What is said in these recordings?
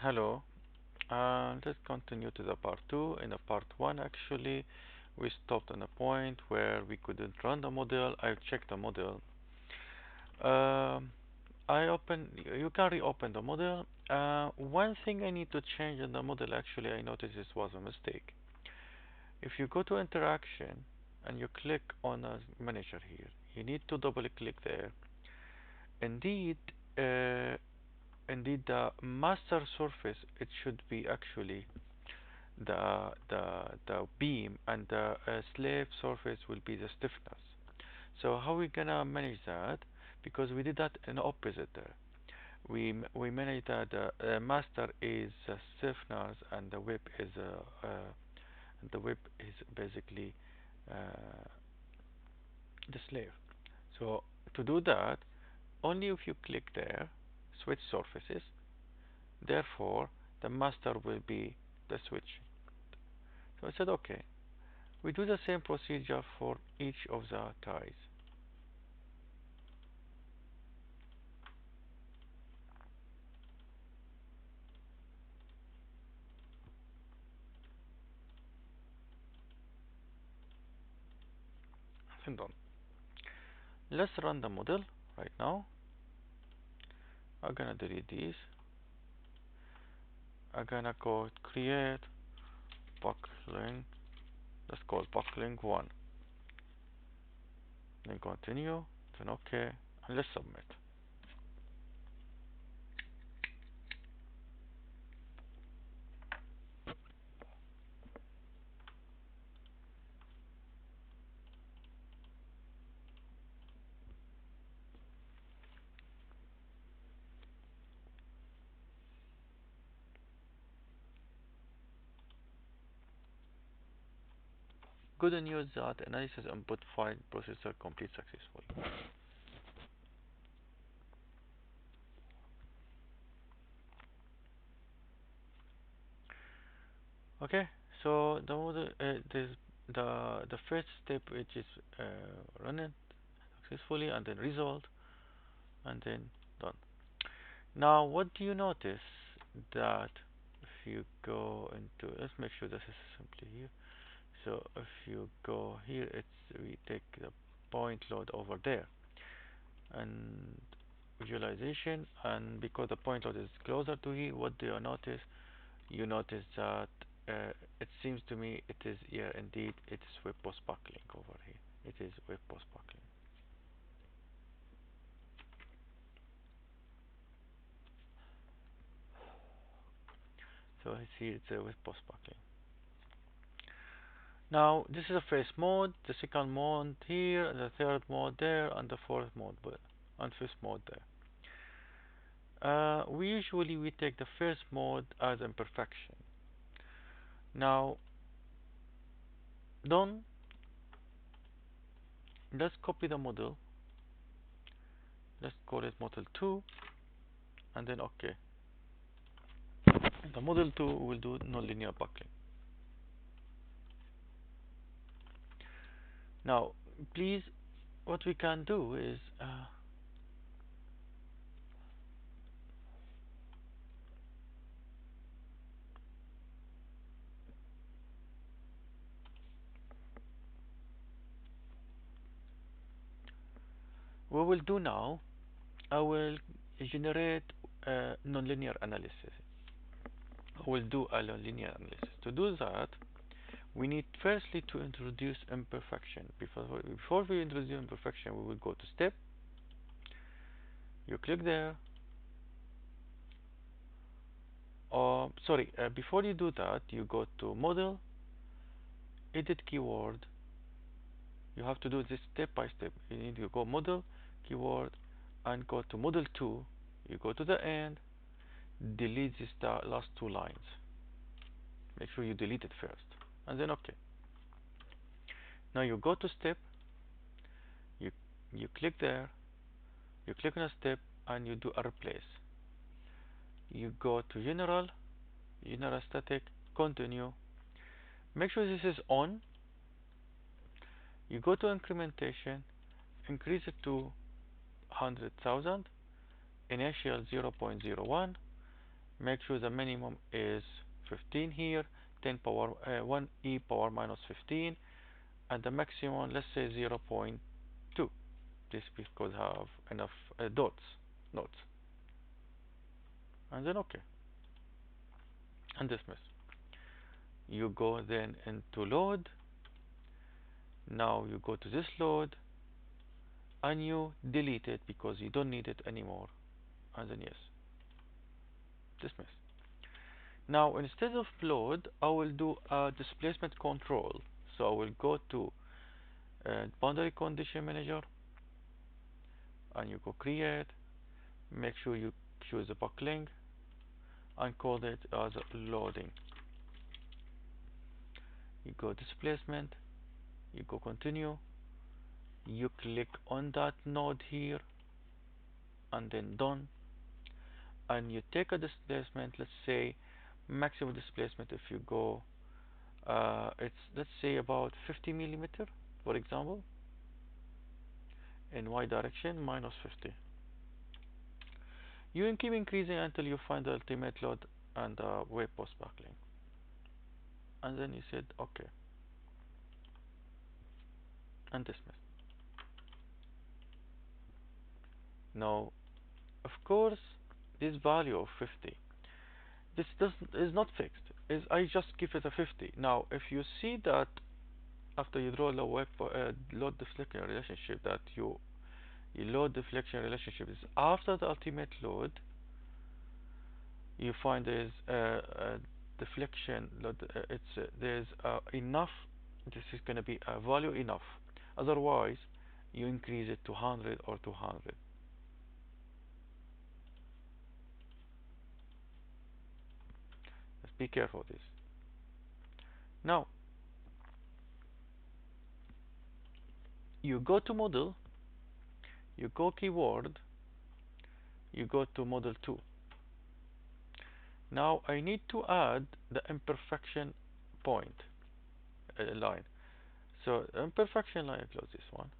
Hello. Let's continue to the part 2. In the part 1, actually, we stopped on a point where we couldn't run the model. I checked the model. Um, you can reopen the model. One thing I need to change in the model, actually, I noticed this was a mistake. If you go to interaction and you click on a manager here, you need to double click there. Indeed, uh, indeed, the master surface, it should be actually the beam, and the slave surface will be the stiffness. So how we gonna manage that? Because we did that in opposite there. We manage that the master is stiffness and the whip is basically uh, the slave. So to do that, only if you click there, switch surfaces. Therefore, the master will be the switch. So I said okay. We do the same procedure for each of the ties. And done. Let's run the model right now. I'm gonna delete these. I'm gonna go create Poplink. Let's call Poplink 1. Then continue. Then OK. And let's submit. Good news that analysis input file processor complete successfully. Okay, so the model, this the first step, which is running successfully, and then result, and then done. Now, what do you notice that if you go into, let's make sure this is simply here. So if you go here, we take the point load over there and visualization, and because the point load is closer to here, what do you notice? You notice that it seems to me it is, yeah, indeed, it is with post buckling over here. It is with post buckling. So I see it's with post buckling. Now, this is the first mode, the second mode here, the third mode there, and the fourth mode and fifth mode there. We usually take the first mode as imperfection. Now, done. Let's copy the model. Let's call it model 2, and then OK. The model 2 will do nonlinear buckling. Now, please, what we can do is what we'll do now, I will generate a nonlinear analysis. I will do a nonlinear analysis. To do that, we need firstly to introduce imperfection. Before we introduce imperfection, we will go to step. You click there. Sorry, before you do that, you go to model, edit keyword. You have to do this step by step. You need to go model, keyword, and go to model 2. You go to the end, delete this last two lines. Make sure you delete it first, and then OK. Now you go to step, you you click there, you click on a step, and you do a replace. You go to general, general static, continue. Make sure this is on. You go to incrementation, increase it to 100,000, initial 0.01, Make sure the minimum is 15 here, 10 power 1 e power minus 15, and the maximum, let's say 0.2. This we could have enough dots, nodes, and then OK, and dismiss. You go then into load. Now you go to this load, and you delete it because you don't need it anymore, and then yes, dismiss. Now instead of load, I will do a displacement control. So I will go to boundary condition manager, and you go create. Make sure you choose the Poplink and call it as loading. You go displacement, you go continue, you click on that node here, and then done, and you take a displacement, let's say maximum displacement. If you go it's, let's say, about 50 millimeter, for example, in y direction, minus 50. You can keep increasing until you find the ultimate load and the wave post backlink, and then you said OK and dismiss. Now of course this value of 50, this is not fixed, is I just give it a 50. Now if you see that after you draw the wave load deflection relationship, that you load deflection relationship is after the ultimate load, you find there's deflection load, there's enough, this is going to be a value enough, otherwise you increase it to 100 or 200. Just be careful of this. Now you go to model, you go keyword, you go to model 2. Now I need to add the imperfection point line. So imperfection line, I close this one.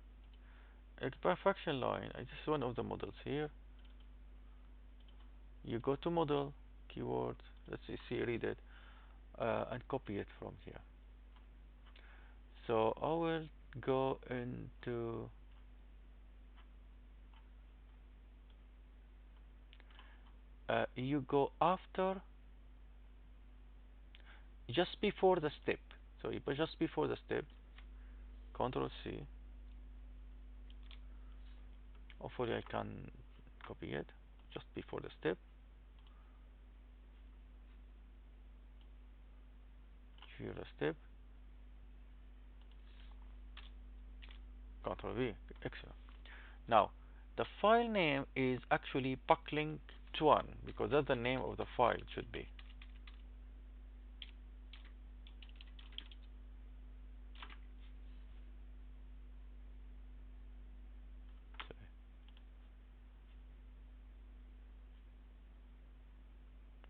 Imperfection line, this is one of the models here. You go to model, keyword, let's see, read it, and copy it from here. So I will go into you go after, just before the step. So you put just before the step, Control C. Hopefully I can copy it just before the step. Here the step. Control V. Excellent. Now the file name is actually Poplink1 because that's the name of the file. It should be.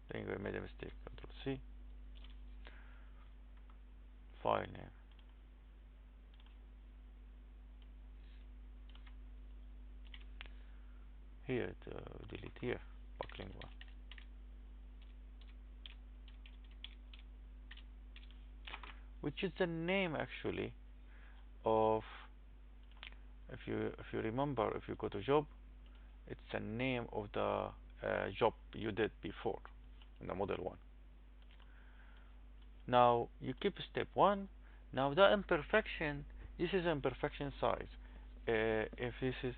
I think I made a mistake. Control C. File name. Here, delete here. Poplink1. Which is the name actually of, if you remember, if you go to job, it's the name of the job you did before in the model 1. Now you keep step 1. Now the imperfection, this is imperfection size. If this is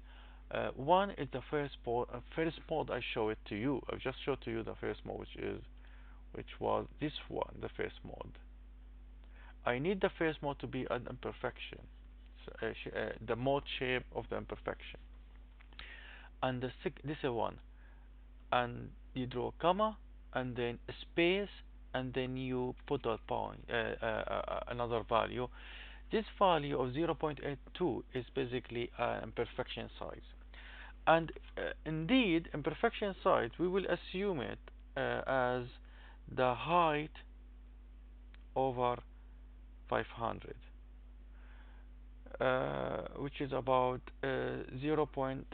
1 is the first mode I show it to you. I've just showed to you the first mode, which was this one, the first mode. I need the first mode to be an imperfection, so, the mode shape of the imperfection. And this is 1, and you draw a comma and then a space, and then you put a point, another value. This value of 0.82 is basically an imperfection size, and indeed imperfection size, we will assume it as the height over 500, which is about 0.866.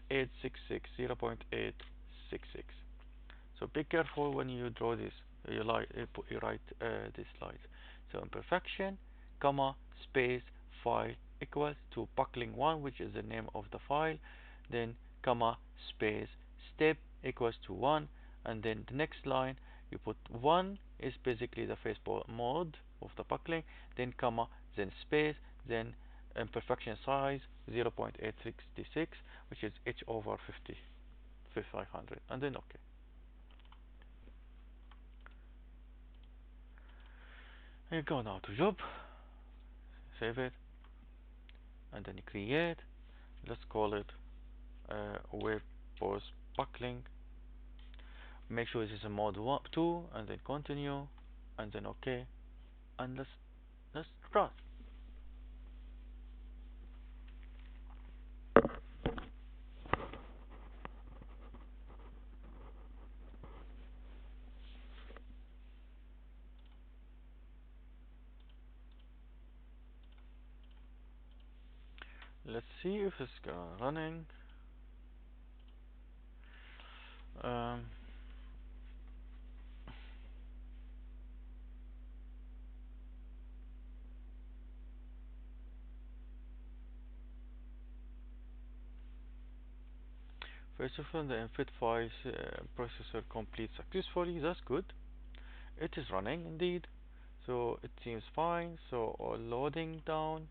So be careful when you draw this. You write these lines. So imperfection, comma, space, file equals to buckling1, which is the name of the file. Then comma, space, step equals to 1. And then the next line, you put 1 is basically the face mode of the buckling. Then comma, then space, then imperfection size 0.866, which is h over 50, 500, and then OK. You go now to job, save it, and then you create. Let's call it web post buckling. Make sure this is a mode 2, and then continue, and then OK, and let's run. Let's see if it's running. Um, First of all, the infit files processor completes successfully. That's good. It is running indeed. So it seems fine. So loading down.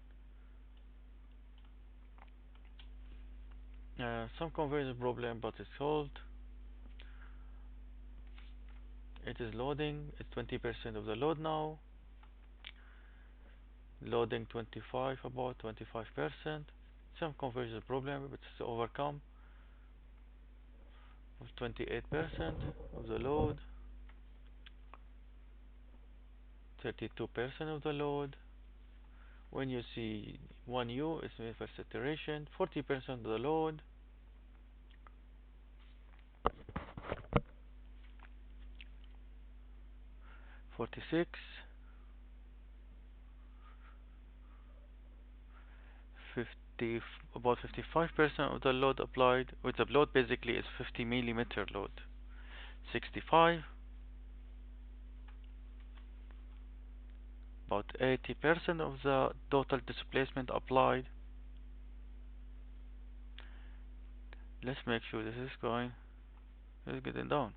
Some conversion problem, but it's solved. It is loading. It's 20% of the load now. Loading 25, about 25%. Some conversion problem, but it's overcome. 28% of the load. 32% of the load. When you see 1U, it's meant for saturation. 40% of the load. 46. 50, about 55% of the load applied. With the load basically is 50 millimeter load. 65. About 80% of the total displacement applied. Let's make sure this is going. This is getting down.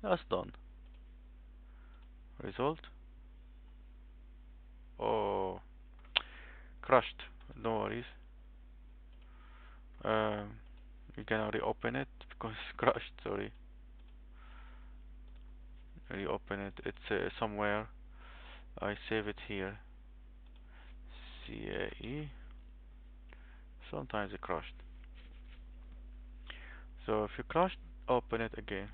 That's done. Result. Oh, crushed. No worries. You can reopen it because it's crushed. Sorry. Reopen it. It's somewhere. I save it here. CAE. Sometimes it crushed. So if you crushed, open it again.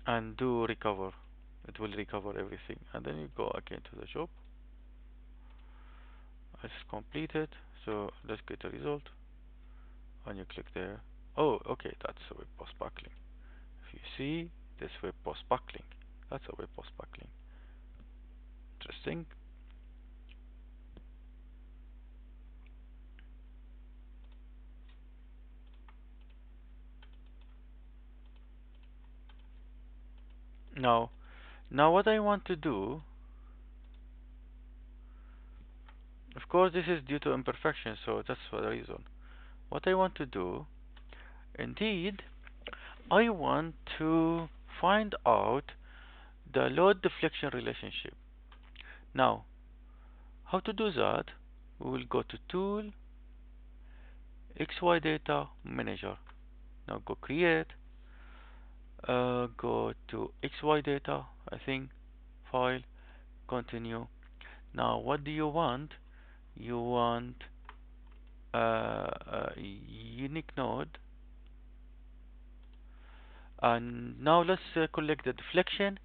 And do recover. It will recover everything. And then you go again to the job. It's completed. So let's get a result. And you click there. Oh, okay, that's a web post buckling. If you see this web post buckling, that's a web post buckling. Interesting. Now, what I want to do, of course, this is due to imperfection, so that's for the reason. What I want to do, indeed, I want to find out the load deflection relationship. Now, how to do that? We will go to Tool, XY Data Manager. Now go Create, go to XY Data, I think, File, Continue. Now, what do you want? You want a unique node. And now let's collect the deflection,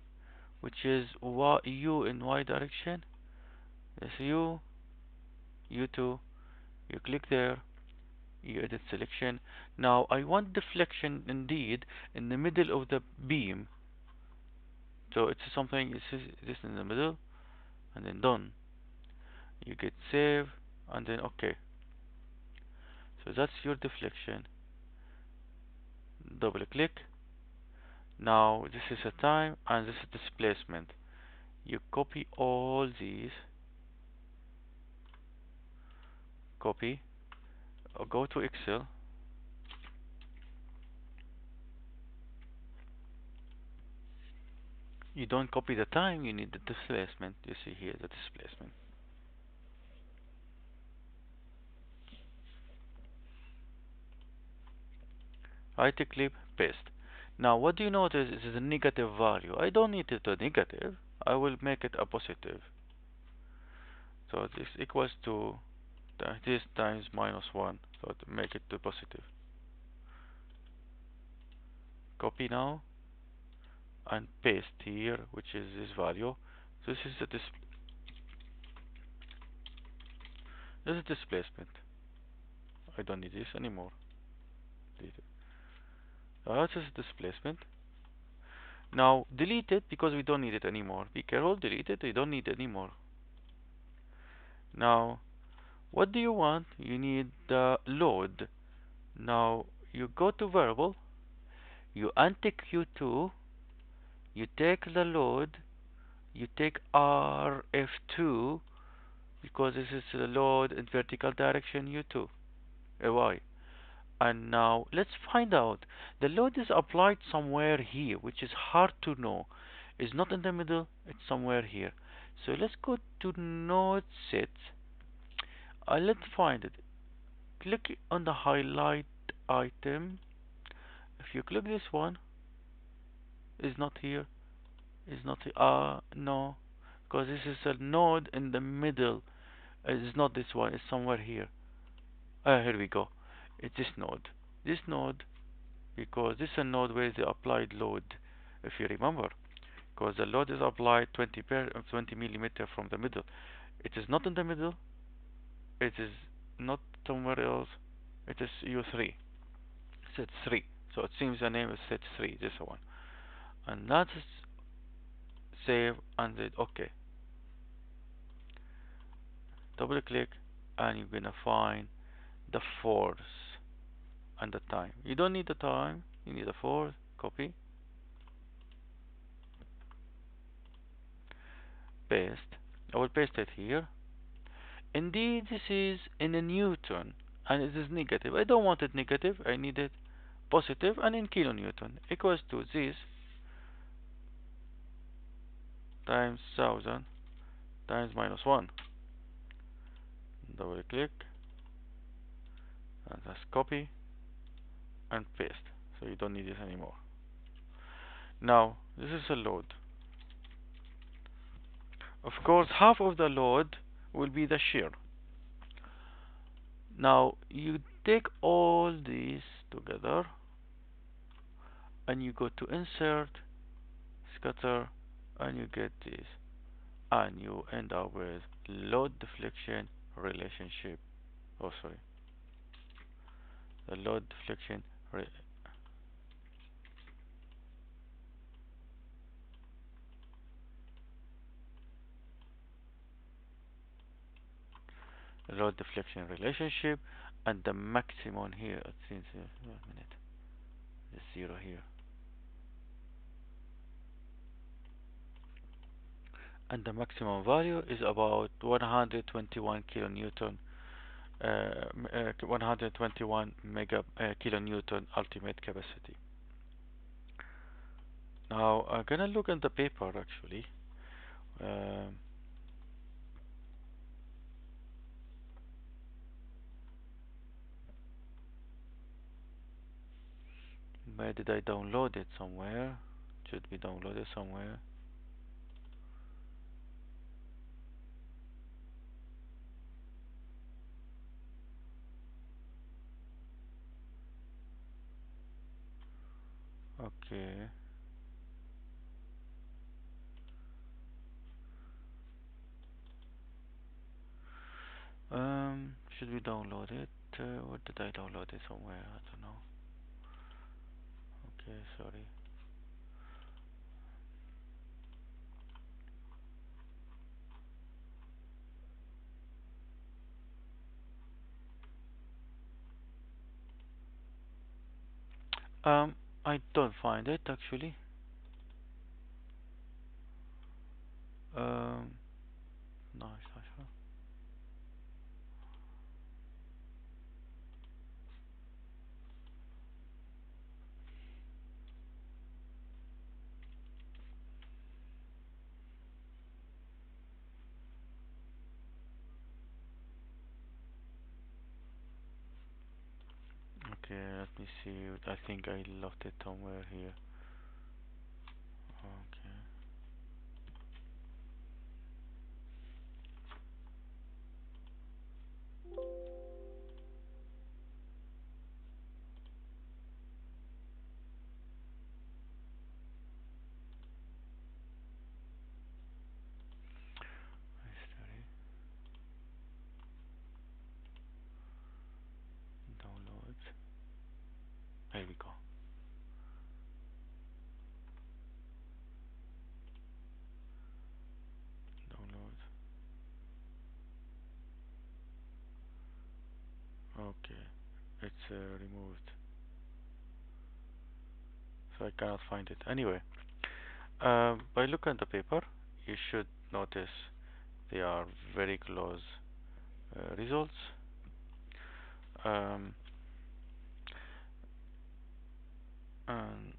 which is U in Y direction. That's U, U2. You click there, you edit selection. Now I want deflection indeed in the middle of the beam. So it's something, this in the middle, and then done. You get save, and then okay. So that's your deflection. Double click. Now this is a time, and this is displacement. You copy all these, copy, or go to Excel. You don't copy the time, you need the displacement. You see here the displacement. Right click, paste. Now what do you notice is a negative value. I don't need it a negative. I will make it a positive. So this equals to this times -1. So to make it to positive. Copy now and paste here, which is this value. So this is the displacement. I don't need this anymore. This is displacement. Now delete it because we don't need it anymore. Be careful, delete it, we don't need it anymore. Now, what do you want? You need the load. Now, you go to variable, you untick Q2, you take the load, you take RF2, because this is the load in vertical direction U2, Y. And now let's find out. The load is applied somewhere here, which is hard to know. It's not in the middle, it's somewhere here. So let's go to node set. Let's find it. Click on the highlight item. If you click this one, it's not here. It's not here. No, because this is a node in the middle. It's not this one. It's somewhere here. Here we go. It's this node. This node, because this is a node where the applied load, if you remember, because the load is applied 20 millimeter from the middle. It is not in the middle. It is not somewhere else. It is U3. Set 3. So it seems the name is set 3. This one. And that's save and then OK. Double click and you're gonna find the force and the time. You don't need the time. You need the force. Copy. Paste. I will paste it here. Indeed, this is in a Newton and it is negative. I don't want it negative. I need it positive and in kilonewton equals to this times 1000 times -1. Double click and that's copy and paste. So you don't need this anymore. Now this is a load. Of course, half of the load will be the shear. Now you take all these together and you go to insert, scatter, and you get this, and you end up with load deflection relationship. Oh, sorry, the load deflection load deflection relationship, and the maximum here. It seems a minute. There's 0 here. And the maximum value is about 121 kilonewton, 121 mega kilonewton ultimate capacity. Now I'm gonna look at the paper actually. Um, where did I download it? Somewhere. Should be downloaded somewhere. Okay. Should we download it? Where did I download it? Somewhere. I don't know. Okay, sorry. I don't find it actually. Um, nice, nice. Okay, let me see. I think I left it somewhere here. Okay, history, downloads. Here we go. Downloads. Okay, it's removed, so I cannot find it. Anyway, by looking at the paper, you should notice they are very close results. Um, and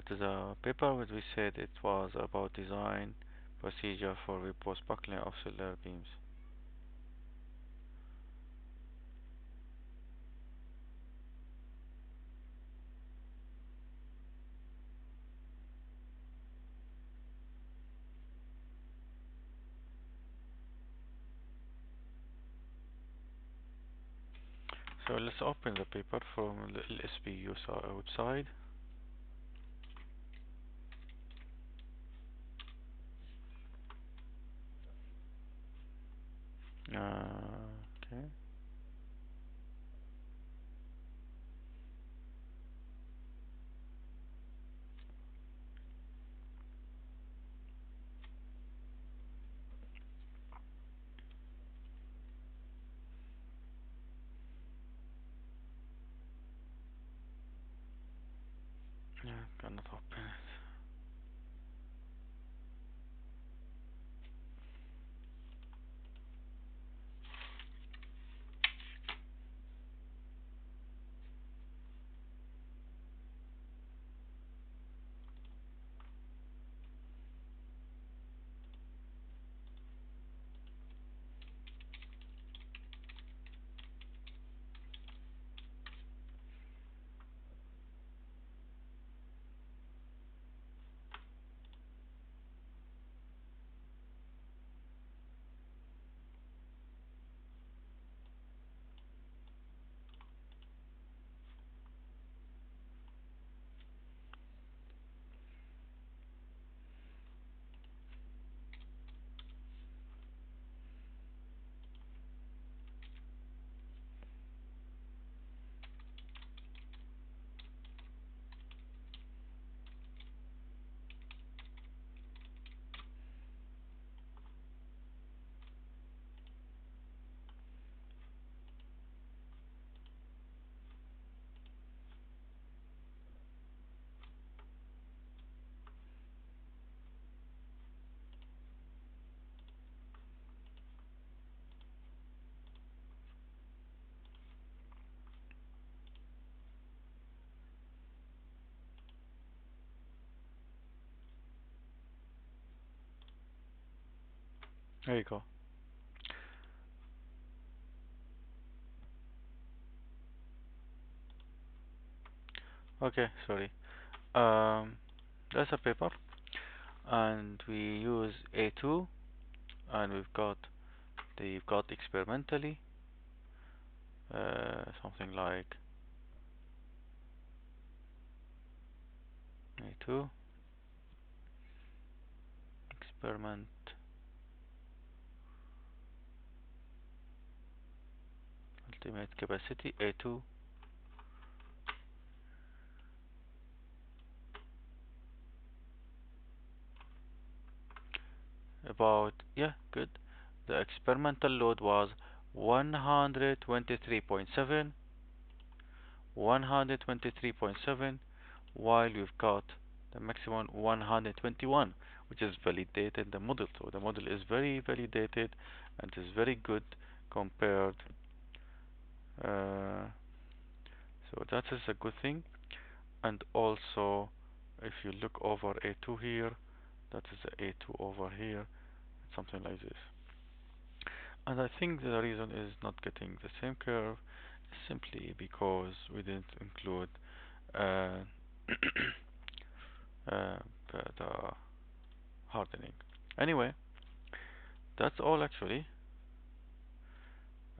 to the paper, what we said it was about design procedure for post buckling of cellular beams. So let's open the paper from the LSPU outside. Okay. Yeah, cannot open it. There you go. Okay, sorry. Um, that's a paper, and we use A2, and we've got experimentally something like A2. experiment ultimate capacity A2 about, yeah, good. The experimental load was 123.7, 123.7, while we've got the maximum 121, which is validated in the model. So the model is very validated and is very good compared. Uh, so that is a good thing. And also, if you look over A2 here, that is the A2 over here, something like this. And I think the reason is not getting the same curve is simply because we didn't include uh, uh, the hardening. Anyway, that's all actually.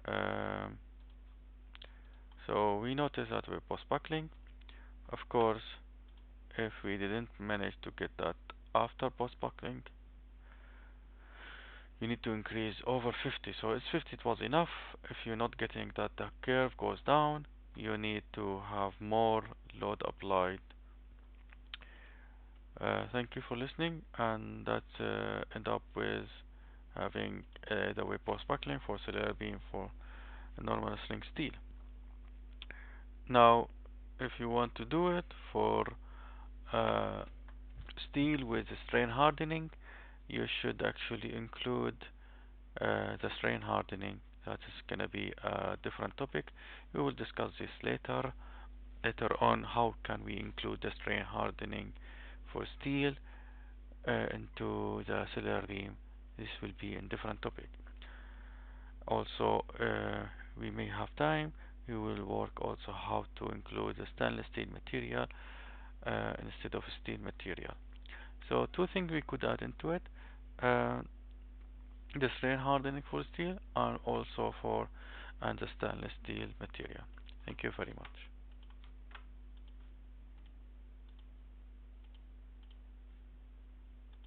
Um, so we noticed that with post-buckling, of course, if we didn't manage to get that after post-buckling, you need to increase over 50. So it's 50, it was enough. If you're not getting that the curve goes down, you need to have more load applied. Thank you for listening, and that end up with having the way post-buckling for cellular beam for normal sling steel. Now, if you want to do it for uh, steel with strain hardening, you should actually include the strain hardening. That is going to be a different topic. We will discuss this later on. How can we include the strain hardening for steel into the cellular beam? This will be a different topic. Also, we may have time. We will work also how to include the stainless steel material instead of steel material. So two things we could add into it. Uh, the strain hardening for steel and also for and the stainless steel material. Thank you very much.